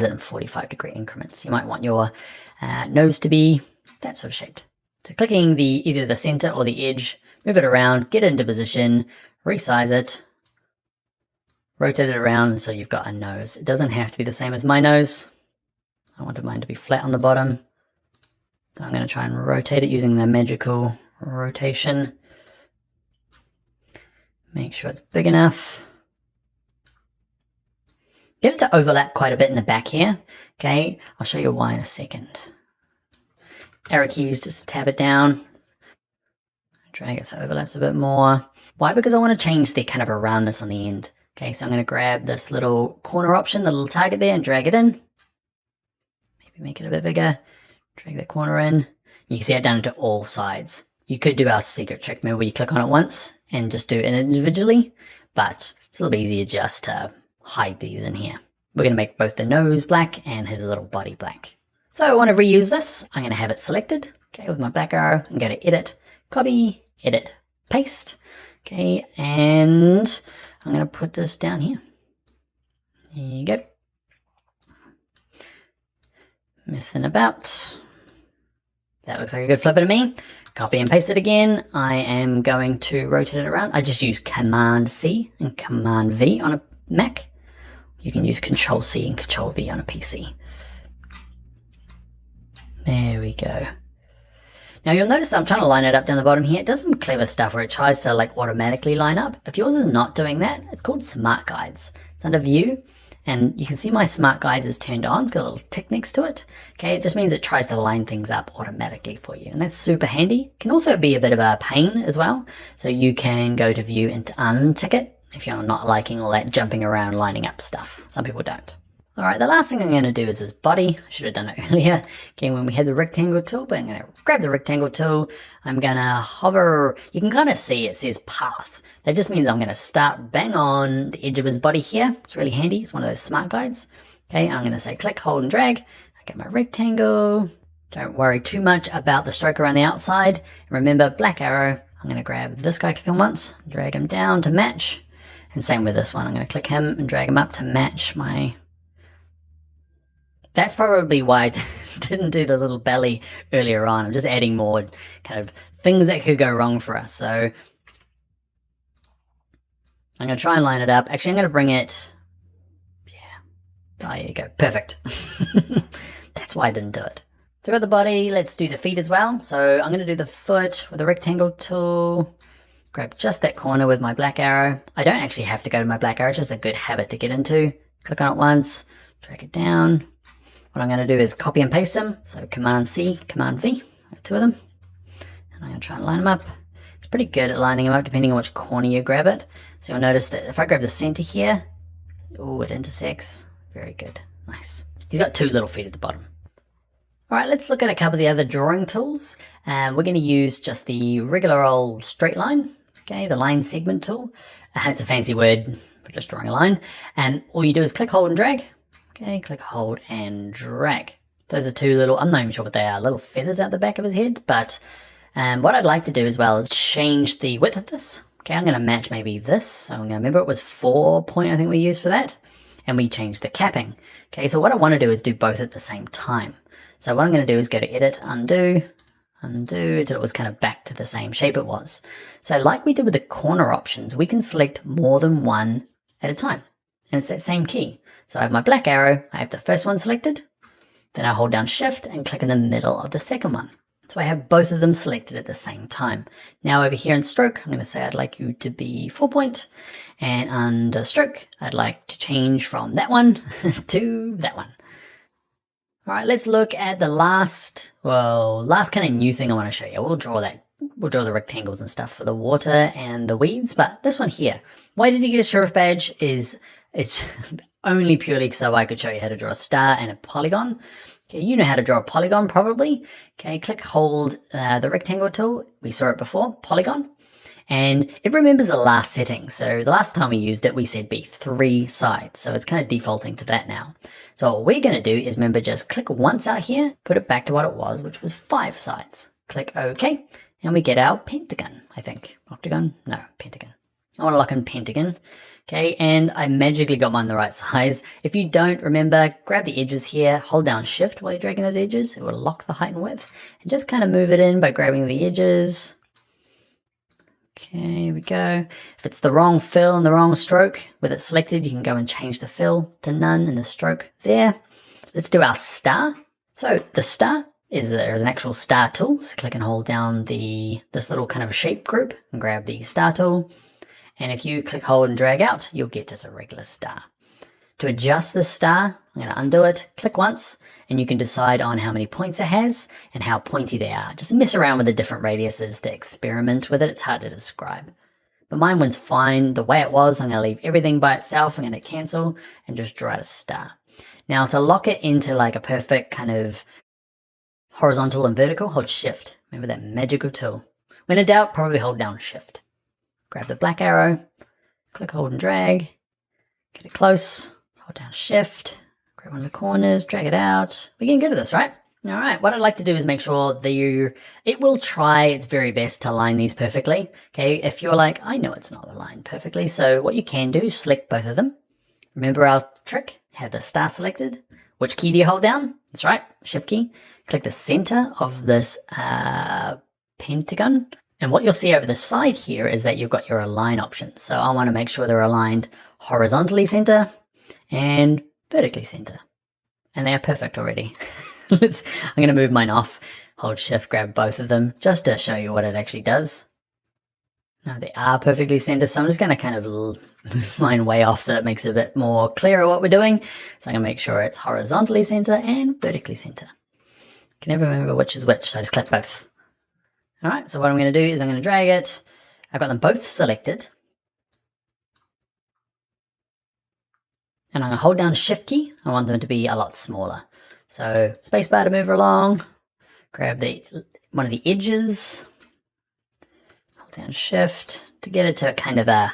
in 45-degree increments. You might want your nose to be that sort of shaped. So clicking either the center or the edge, move it around, get it into position, resize it, rotate it around so you've got a nose. It doesn't have to be the same as my nose. I wanted mine to be flat on the bottom. So I'm going to try and rotate it using the magical rotation. Make sure it's big enough. Get it to overlap quite a bit in the back here. Okay, I'll show you why in a second. Arrow keys just to tab it down. Drag it so it overlaps a bit more. Why? Because I want to change the kind of a roundness on the end. Okay, so I'm going to grab this little corner option, the little target there, and drag it in. Maybe make it a bit bigger. Drag that corner in. You can see it down into all sides. You could do our secret trick, remember, where you click on it once and just do it individually, but it's a little bit easier just to hide these in here. We're going to make both the nose black and his little body black. So I want to reuse this. I'm going to have it selected, okay, with my black arrow, and go to Edit, Copy, Edit, Paste, okay, and I'm going to put this down here. There you go. Messing about. That looks like a good flipper to me. Copy and paste it again. I am going to rotate it around. I just use Command C and Command V on a Mac. You can use Control C and Control V on a PC. There we go. Now you'll notice I'm trying to line it up down the bottom here. It does some clever stuff where it tries to like automatically line up. If yours is not doing that, it's called Smart Guides. It's under View, and you can see my Smart Guides is turned on. It's got a little tick next to it. Okay, it just means it tries to line things up automatically for you, and that's super handy. Can also be a bit of a pain as well. So you can go to View and untick it if you're not liking all that jumping around lining up stuff. Some people don't. All right, the last thing I'm going to do is this body. I should have done it earlier, okay, when we had the rectangle tool, but I'm going to grab the rectangle tool. I'm going to hover. You can kind of see it says path. That just means I'm going to start bang on the edge of his body here. It's really handy. It's one of those smart guides. Okay, I'm going to say click, hold, and drag. I get my rectangle. Don't worry too much about the stroke around the outside. Remember, black arrow. I'm going to grab this guy, click him once, drag him down to match. And same with this one. I'm going to click him and drag him up to match my... That's probably why I didn't do the little belly earlier on. I'm just adding more kind of things that could go wrong for us. So I'm going to try and line it up. Actually, I'm going to bring it... Yeah. Oh, there you go. Perfect. That's why I didn't do it. So I've got the body. Let's do the feet as well. So I'm going to do the foot with the rectangle tool. Grab just that corner with my black arrow. I don't actually have to go to my black arrow. It's just a good habit to get into. Click on it once. Drag it down. What I'm going to do is copy and paste them. So Command C, Command V, two of them. And I'm going to try and line them up. It's pretty good at lining them up depending on which corner you grab it. So you'll notice that if I grab the center here, oh, it intersects. Very good. Nice. He's got two little feet at the bottom. All right, let's look at a couple of the other drawing tools. We're going to use just the regular old straight line. Okay, the line segment tool. It's a fancy word for just drawing a line. And all you do is click, hold, and drag. Okay, click, hold, and drag. Those are two little, I'm not even sure what they are, little feathers out the back of his head, but what I'd like to do as well is change the width of this. Okay, I'm going to match maybe this. So I'm going to remember it was 4 point, I think we used for that. And we changed the capping. Okay, so what I want to do is do both at the same time. So what I'm going to do is go to Edit, Undo, Undo, until it was kind of back to the same shape it was. So like we did with the corner options, we can select more than one at a time. And it's that same key. So I have my black arrow, I have the first one selected, then I hold down Shift and click in the middle of the second one. So I have both of them selected at the same time. Now over here in stroke, I'm going to say I'd like you to be 4 point, and under stroke, I'd like to change from that one to that one. All right, let's look at the last kind of new thing I want to show you. We'll draw the rectangles and stuff for the water and the weeds, but this one here, why did he get a sheriff badge is it's only purely so I could show you how to draw a star and a polygon. Okay, you know how to draw a polygon probably. Okay, click, hold the rectangle tool. We saw it before, polygon. And it remembers the last setting. So the last time we used it, we said be 3 sides. So it's kind of defaulting to that now. So what we're going to do is remember just click once out here, put it back to what it was, which was 5 sides. Click OK, and we get our pentagon, I think. Octagon? No, pentagon. I want to lock in pentagon. Okay, and I magically got mine the right size. If you don't remember, grab the edges here, hold down shift while you're dragging those edges. It will lock the height and width, and just kind of move it in by grabbing the edges. Okay, here we go. If it's the wrong fill and the wrong stroke, with it selected, you can go and change the fill to none and the stroke there. Let's do our star. So the star is there's an actual star tool. So click and hold down this little kind of shape group and grab the star tool. And if you click, hold, and drag out, you'll get just a regular star. To adjust the star, I'm going to undo it, click once, and you can decide on how many points it has and how pointy they are. Just mess around with the different radiuses to experiment with it. It's hard to describe. But mine went fine the way it was. I'm going to leave everything by itself. I'm going to cancel and just draw out a star. Now to lock it into like a perfect kind of horizontal and vertical, hold shift. Remember that magical tool. When in doubt, probably hold down shift. Grab the black arrow, click, hold, and drag, get it close, hold down shift, grab one of the corners, drag it out. We're getting good at this, right? All right, what I'd like to do is make sure that it will try its very best to align these perfectly. Okay, if you're like, I know it's not aligned perfectly, so what you can do is select both of them. Remember our trick, have the star selected. Which key do you hold down? That's right, shift key. Click the center of this pentagon. And what you'll see over the side here is that you've got your align options. So I want to make sure they're aligned horizontally center and vertically center. And they are perfect already. I'm going to move mine off, hold shift, grab both of them just to show you what it actually does. Now they are perfectly centered, so I'm just going to kind of move mine way off so it makes it a bit more clearer what we're doing. So I'm going to make sure it's horizontally center and vertically center. I can never remember which is which, so I just click both. All right, so what I'm going to do is I'm going to drag it. I've got them both selected. And I'm going to hold down shift key. I want them to be a lot smaller. So spacebar to move along. Grab one of the edges. Hold down shift to get it to kind of a,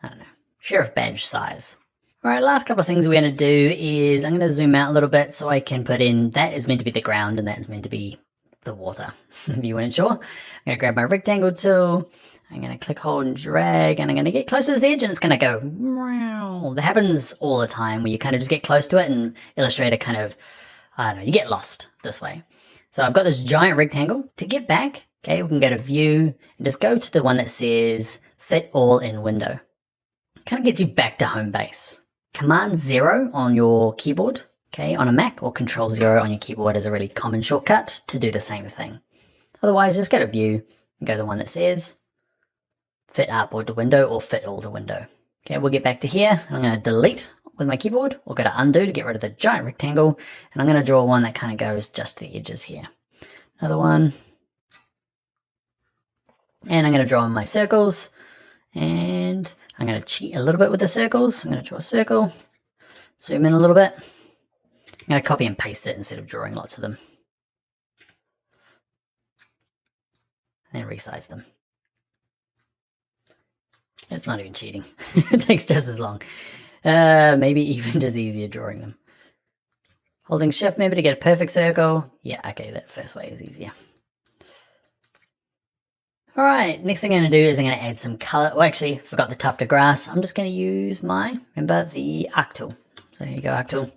I don't know, sheriff badge size. All right, last couple of things we're going to do is I'm going to zoom out a little bit so I can put in, that is meant to be the ground and that is meant to be the water, if you weren't sure. I'm going to grab my rectangle tool. I'm going to click, hold, and drag, and I'm going to get close to this edge, and it's going to go, meow. That happens all the time where you kind of just get close to it, and Illustrator kind of, I don't know, you get lost this way. So I've got this giant rectangle. To get back, okay, we can go to View, and just go to the one that says Fit All in Window. Kind of gets you back to home base. Command 0 on your keyboard. Okay, on a Mac, or Control 0 on your keyboard is a really common shortcut to do the same thing. Otherwise, just go to View and go to the one that says Fit Artboard to Window or Fit All to Window. Okay, we'll get back to here. I'm going to delete with my keyboard, or go to Undo to get rid of the giant rectangle, and I'm going to draw one that kind of goes just to the edges here. Another one. And I'm going to draw in my circles, and I'm going to cheat a little bit with the circles. I'm going to draw a circle, zoom in a little bit. I'm going to copy and paste it instead of drawing lots of them. And then resize them. It's not even cheating. It takes just as long. Maybe even just easier drawing them. Holding shift maybe to get a perfect circle. Yeah, okay, that first way is easier. Alright, next thing I'm going to do is I'm going to add some color. Well, actually, forgot the tuft of grass. I'm just going to use remember, the arc tool. So here you go, arc tool.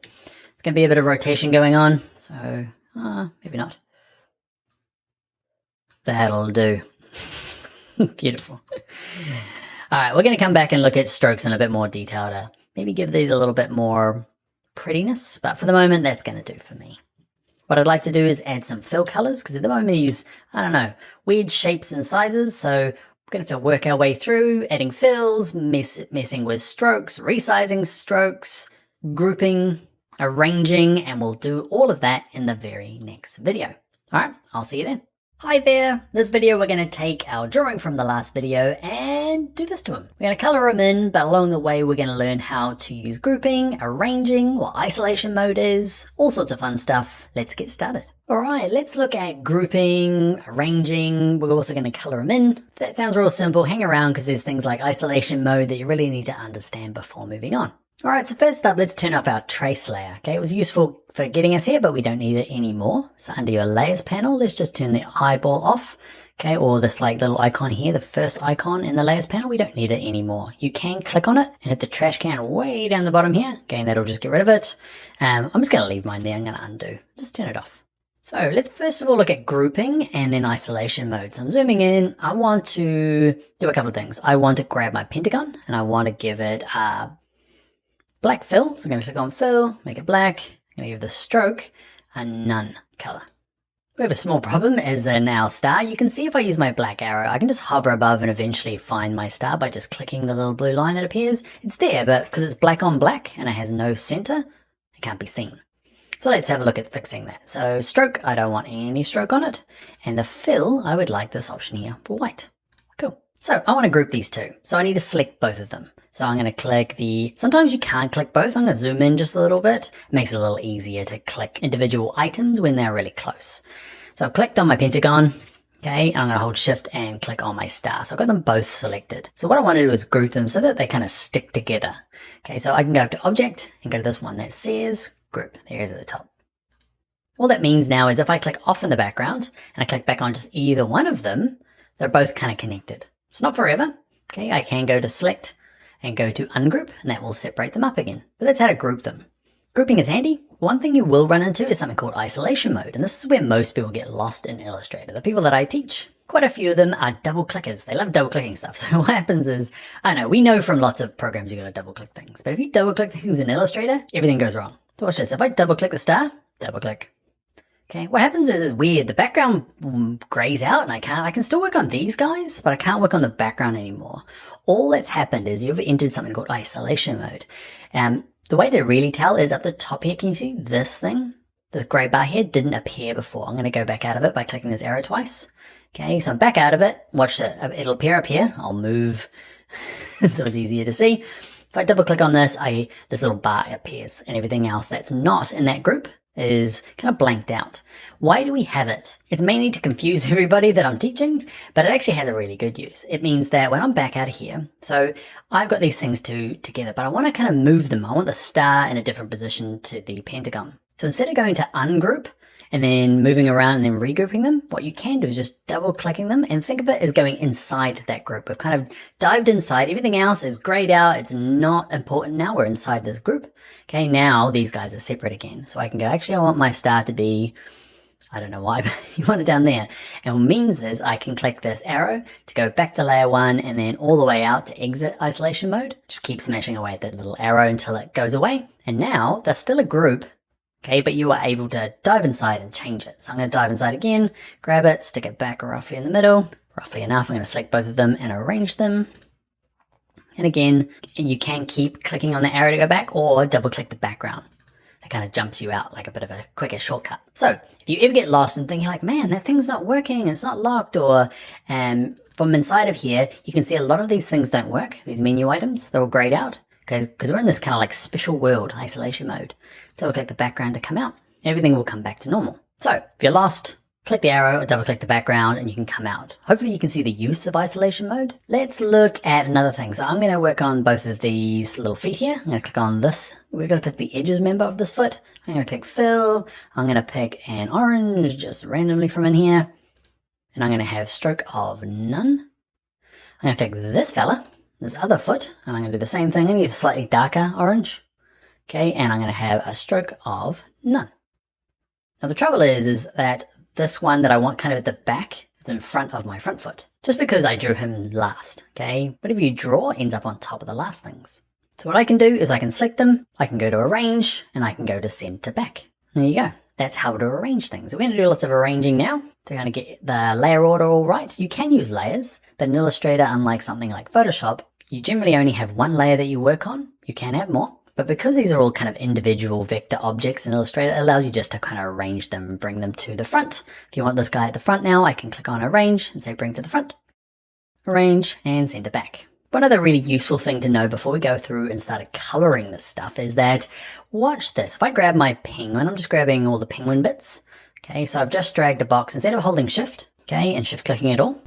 Going to be a bit of rotation going on, so maybe not. That'll do. Beautiful. All right, we're going to come back and look at strokes in a bit more detail to maybe give these a little bit more prettiness, but for the moment, that's going to do for me. What I'd like to do is add some fill colors, because at the moment these, I don't know, weird shapes and sizes, so we're going to have to work our way through adding fills, messing with strokes, resizing strokes, grouping, arranging, and we'll do all of that in the very next video. All right, I'll see you then. Hi there. This video we're going to take our drawing from the last video and do this to him. We're going to color him in, but along the way we're going to learn how to use grouping, arranging, what isolation mode is, all sorts of fun stuff. Let's get started. All right, let's look at grouping, arranging. We're also going to color him in. If that sounds real simple, hang around because there's things like isolation mode that you really need to understand before moving on. Alright, so first up, let's turn off our trace layer. Okay, it was useful for getting us here, but we don't need it anymore. So under your layers panel, let's just turn the eyeball off. Okay, or this like little icon here, the first icon in the layers panel, we don't need it anymore. You can click on it and hit the trash can way down the bottom here. Okay, and that'll just get rid of it. I'm just going to leave mine there. I'm going to undo. Just turn it off. So let's first of all look at grouping and then isolation mode. So I'm zooming in. I want to do a couple of things. I want to grab my pentagon and I want to give it a black fill. So I'm going to click on fill, make it black. I'm going to give the stroke a none color. We have a small problem as in our star. You can see if I use my black arrow, I can just hover above and eventually find my star by just clicking the little blue line that appears. It's there, but because it's black on black and it has no center, it can't be seen. So let's have a look at fixing that. So stroke, I don't want any stroke on it. And the fill, I would like this option here for white. Cool. So I want to group these two. So I need to select both of them. So I'm going to click sometimes you can't click both. I'm going to zoom in just a little bit. It makes it a little easier to click individual items when they're really close. So I've clicked on my pentagon, okay, and I'm going to hold shift and click on my star. So I've got them both selected. So what I want to do is group them so that they kind of stick together. Okay, so I can go up to object and go to this one that says group. There it is at the top. All that means now is if I click off in the background and I click back on just either one of them, they're both kind of connected. It's not forever. Okay, I can go to select and go to ungroup and that will separate them up again. But that's how to group them. Grouping is handy. One thing you will run into is something called isolation mode, and this is where most people get lost in Illustrator. The people that I teach, quite a few of them are double clickers. They love double clicking stuff. So what happens is, I know, we know from lots of programs you got to double click things, but if you double click things in Illustrator, everything goes wrong. So watch this. If I double click the star, double click. Okay, what happens is it's weird. The background grays out and I can still work on these guys, but I can't work on the background anymore. All that's happened is you've entered something called isolation mode. The way to really tell is up the top here. Can you see this thing? This gray bar here didn't appear before. I'm going to go back out of it by clicking this arrow twice. Okay, so I'm back out of it. Watch it. It'll appear up here. I'll move so it's easier to see. If I double click on this, this little bar appears and everything else that's not in that group is kind of blanked out. Why do we have it? It's mainly to confuse everybody that I'm teaching, but it actually has a really good use. It means that when I'm back out of here, so I've got these things together, but I want to kind of move them. I want the star in a different position to the pentagon. So instead of going to ungroup and then moving around and then regrouping them, what you can do is just double clicking them and think of it as going inside that group. We've kind of dived inside. Everything else is grayed out. It's not important now. We're inside this group. Okay, now these guys are separate again. So I can go, actually, I want my star to be, I don't know why, but you want it down there. And what it means is I can click this arrow to go back to layer 1 and then all the way out to exit isolation mode. Just keep smashing away at that little arrow until it goes away. And now there's still a group. Okay, but you are able to dive inside and change it. So I'm going to dive inside again, grab it, stick it back roughly in the middle. Roughly enough, I'm going to select both of them and arrange them. And again, you can keep clicking on the arrow to go back or double click the background. That kind of jumps you out like a bit of a quicker shortcut. So if you ever get lost and think like, man, that thing's not working, it's not locked, or from inside of here, you can see a lot of these things don't work. These menu items, they're all grayed out. Because we're in this kind of like special world isolation mode. Double click the background to come out. Everything will come back to normal. So if you're lost, click the arrow or double click the background and you can come out. Hopefully you can see the use of isolation mode. Let's look at another thing. So I'm going to work on both of these little feet here. I'm going to click on this. We're going to click the edges member of this foot. I'm going to click fill. I'm going to pick an orange just randomly from in here. And I'm going to have stroke of none. I'm going to click this fella. This other foot, and I'm going to do the same thing. I'm going to use a slightly darker orange. Okay, and I'm going to have a stroke of none. Now the trouble is that this one that I want kind of at the back is in front of my front foot. Just because I drew him last, okay? Whatever you draw ends up on top of the last things. So what I can do is I can select them, I can go to arrange, and I can go to send to back. There you go. That's how to arrange things. We're going to do lots of arranging now to kind of get the layer order all right. You can use layers, but in Illustrator, unlike something like Photoshop, you generally only have one layer that you work on. You can have more, but because these are all kind of individual vector objects in Illustrator, it allows you just to kind of arrange them and bring them to the front. If you want this guy at the front now, I can click on arrange and say bring to the front, arrange, and send it back. One other really useful thing to know before we go through and start coloring this stuff is that, watch this. If I grab my penguin, I'm just grabbing all the penguin bits. Okay, so I've just dragged a box. Instead of holding shift, okay, and shift clicking it all,